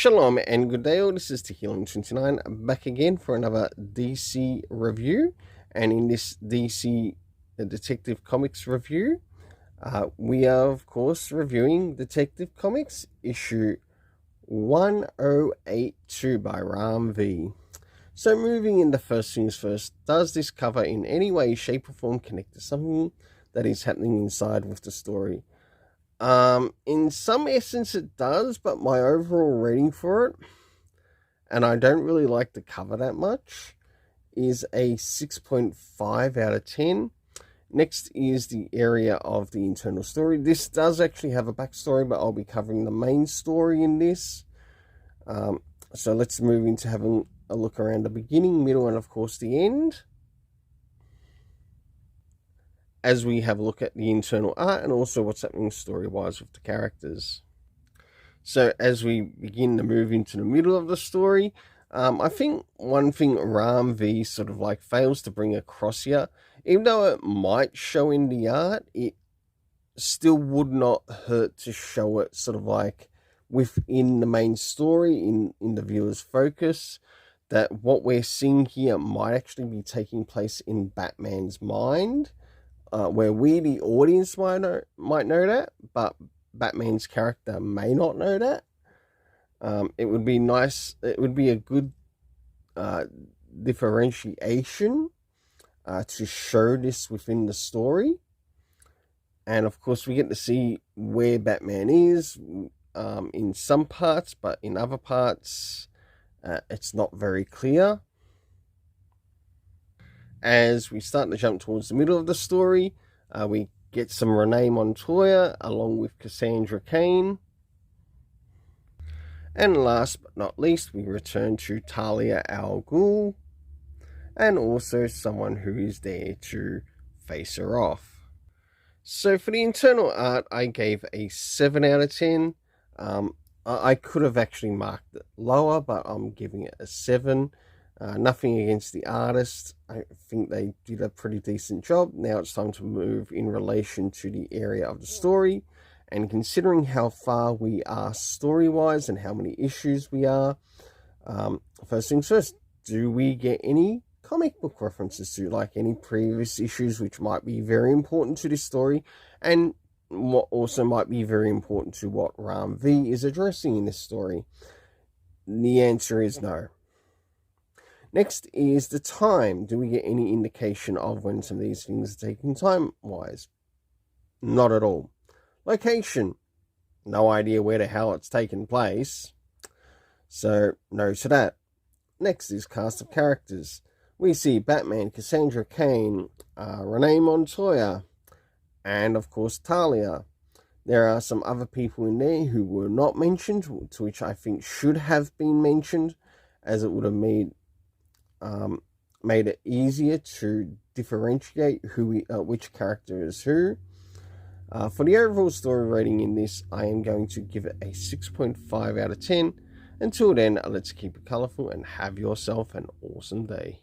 Shalom and good day all, this is Tequila29 back again for another DC review, and in this DC Detective Comics review, we are of course reviewing Detective Comics issue 1082 by Ram V. So moving into first things first, does this cover in any way, shape or form connect to something that is happening inside with the story? In some essence it does, but my overall rating for it, and I don't really like the cover that much, is a 6.5 out of 10. Next is the area of the internal story. This does actually have a backstory, but I'll be covering the main story in this. So let's move into having a look around the beginning, middle, and of course the end, as we have a look at the internal art and also what's happening story-wise with the characters. So as we begin to move into the middle of the story, I think one thing Ram V sort of like fails to bring across here, even though it might show in the art, it still would not hurt to show it sort of like within the main story, in the viewer's focus, that what we're seeing here might actually be taking place in Batman's mind. Where we, the audience, might know that, but Batman's character may not know that. It would be nice, it would be a good differentiation to show this within the story. And of course we get to see where Batman is in some parts, but in other parts it's not very clear. As we start to jump towards the middle of the story, we get some Renee Montoya along with Cassandra Cain. And last but not least, we return to Talia al Ghul, and also someone who is there to face her off. So for the internal art, I gave a 7 out of 10. I could have actually marked it lower, but I'm giving it a 7. Nothing against the artist. I think they did a pretty decent job. Now it's time to move in relation to the area of the story. And considering how far we are story-wise and how many issues we are, first things first, do we get any comic book references to, like any previous issues which might be very important to this story, and what also might be very important to what Ram V is addressing in this story? The answer is no. Next is the time. Do we get any indication of when some of these things are taking time-wise? Not at all. Location. No idea where the hell it's taken place. So, no to that. Next is cast of characters. We see Batman, Cassandra Cain, Renee Montoya, and of course Talia. There are some other people in there who were not mentioned, to which I think should have been mentioned, as it would have made it easier to differentiate which character is who. For the overall story rating in this, I am going to give it a 6.5 out of 10. Until then, let's keep it colourful and have yourself an awesome day.